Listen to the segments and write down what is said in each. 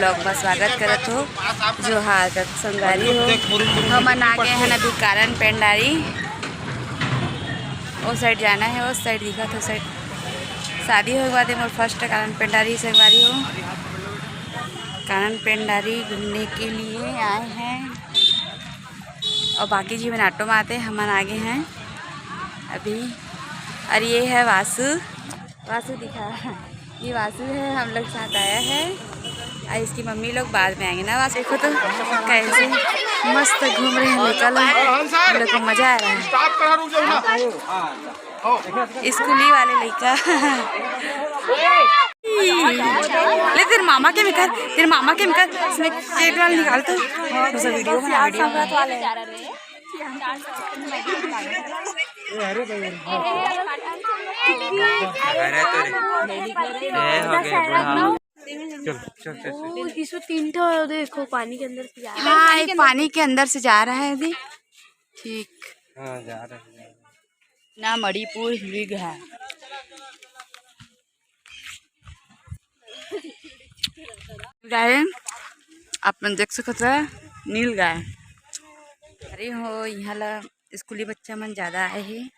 Blog में स्वागत करत हो। जो हाथ संगारी हो हमन आ गए हैं अभी कारण पेंडारी। उस साइड जाना है, उस साइड दिखा तो साइड शादी हो बाद मोर फर्स्ट कारण पेंडारी संगवारी हो। कारण पेंडारी घूमने के लिए आए हैं और बाकी जीवन ऑटो में आते हम आगे हैं अभी। और ये है वासु, वासु दिखा, ये वासु है, हम लोग साथ आया है और इसकी मम्मी लोग बाद में आएंगे ना। वासु देखो तो कैसे मस्त घूम रहे हैं, निकल हम लोग को मजा आ रहा है। स्कूली वाले लड़का ले तेरे मामा के मिकर, तेरे मामा के मिकर इसमें केक वाला निकाल तो वीडियो बना, वीडियो इसमें 3 ठो देखो पानी के अंदर से जा रहा है। हाँ, एक पानी के अंदर से जा रहा है अभी। ठीक, हाँ जा रहा है ना मणिपुर मृग है। गाय अपन देख सकत है, नील गाय। अरे हो यहाँ ला स्कूली बच्चा मन ज़्यादा आए है।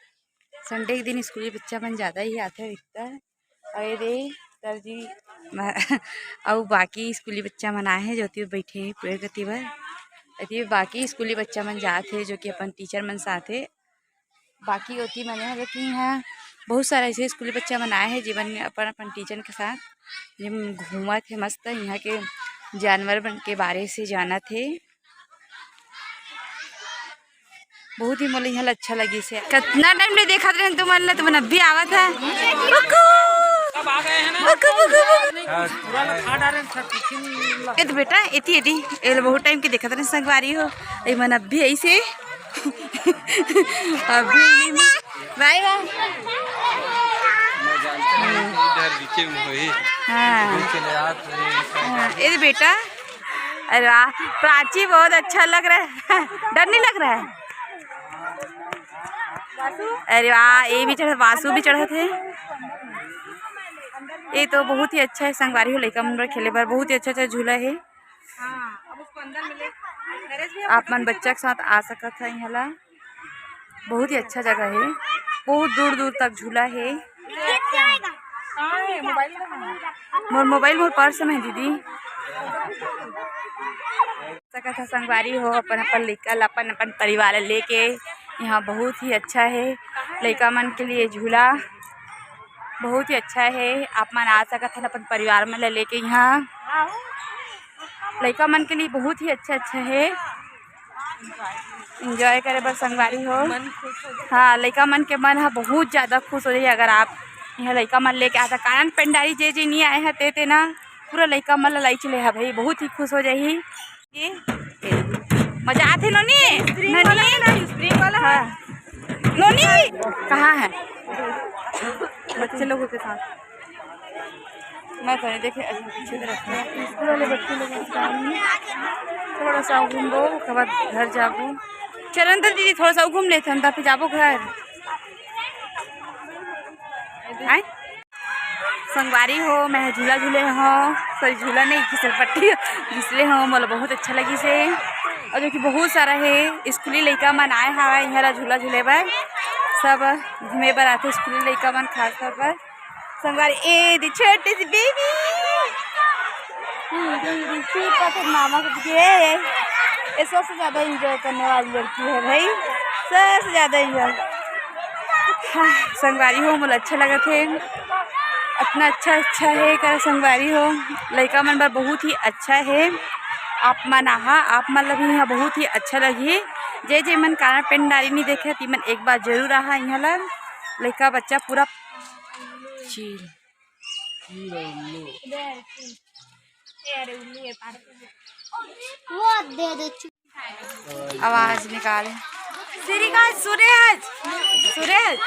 संडे के दिन स्कूली बच्चा मन ज़्यादा ही आते दिखता है। अरे सर जी और बाकी स्कूली बच्चा मन आए हैं जो कि बैठे हैं पेड़ गति पर। अति बाकी स्कूली बच्चा मन जाते जो कि अपन टीचर मन साथ है। बाकी होती मैंने है कि यहाँ बहुत सारे ऐसे स्कूली बच्चा मन आए हैं जीवन में अपन अपन टीचर के साथ जब घूमा थे। मस्त यहाँ के जानवर के बारे से जाना थे। बहुत ही मोला यहाँ अच्छा लगी से। कितना टाइम ले देखा रहे तुम मन तुम अभी आवत है। ए तो बेटा एती एती ए बहुत टाइम के देखा रहे संगवारी हो ए मन अभी ऐसे अभी नहीं बाय बाय। हाँ ए बेटा, अरे वाह प्राची बहुत अच्छा लग रहा है। डर नहीं लग रहा है? अरे वाह ये भी चढ़ा, वासु भी चढ़ा थे। ये तो बहुत ही अच्छा है संगवारी हो लड़का मन खेले पर बहुत ही अच्छा अच्छा झूला है। आप मन बच्चा के साथ आ सकत है। यहाँ ला बहुत ही अच्छा जगह है, बहुत दूर दूर तक झूला है। मोर मोबाइल मोर पर्स में दीदी सकत है संगवारी हो। अपन अपन लड़का अपन अपन परिवार लेके यहाँ बहुत ही अच्छा है। लड़का मन के लिए झूला बहुत ही अच्छा है। आप मन आ सकत है अपन परिवार में लेके। यहाँ लड़का मन के लिए बहुत ही अच्छा है, एंजॉय करे बर संगवारी हो। हाँ लड़का मन के मन है बहुत ज़्यादा खुश हो जाए अगर आप यहाँ लड़का मन लेके आता। कारण पेंडारी जे जे नहीं आए हैं ते ना पूरा लड़का मन लाई चले है भाई, बहुत ही खुश हो जाही। मजा आते नोनी नोनी वाला है। नोनी कहाँ है बच्चे लोगों के साथ? मैं तो नहीं देखे अच्छी तरह स्कूल वाले बच्चे लोगों के साथ थोड़ा सा घूमो उसके बाद घर जाबो। चलन तो दीदी थोड़ा सा घूम लेते हम फिर जाबो घर। आए संगवारी हो मैं झूला झूले हो, सॉरी झूला नहीं फिसल पट्टी घिसले हो। मतलब बहुत अच्छा लगी से और जो कि बहुत सारा है स्कूली लड़का मन आए हैं यहाँ झूला झूले पर। सब घूमे पर आते स्कूली लड़का मन खास तौर पर संगवारी। ए दी छोटी सी बेबी मामा को ये सबसे ज़्यादा इंजॉय करने वाली लड़की है भाई, सबसे ज़्यादा इंजॉय। हाँ संगवारी हो मुझे अच्छा लगा थे, इतना अच्छा है कर संगवारी हो। लड़का मन पर बहुत ही अच्छा है। आप मन आहा आप मतलब यहाँ बहुत ही अच्छा लगी। जे जे मन कारण पेंडारी नहीं देखे ती मन एक बार जरूर आहा। यहाँ ला लड़का बच्चा पूरा चील आवाज निकाल सूरज सूरज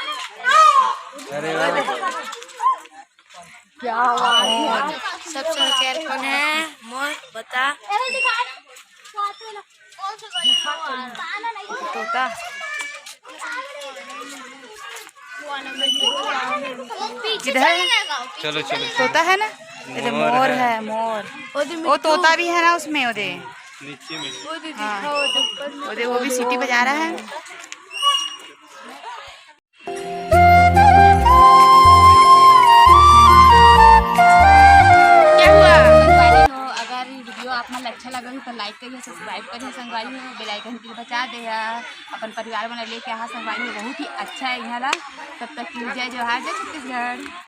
क्या आवाज सबसे केयर कौन है मोर बता। तोता किधर चलो चलो तोता है ना? अरे मोर है मोर। वो तोता भी है ना उसमें ओदे। नीचे में हाँ ओदे वो भी सीटी बजा रहा है। क्या हुआ? संगवारी हो, अगर वीडियो आप मन अच्छा लगा तो लाइक करिए, सब्सक्राइब करिए। संगवारी हो बेल आइकन के बचा दे अपन परिवार बना लेके यहाँ संगवारी हो बहुत ही अच्छा है यहाँ ला। तब तक की जय जोहार, जय छत्तीसगढ़।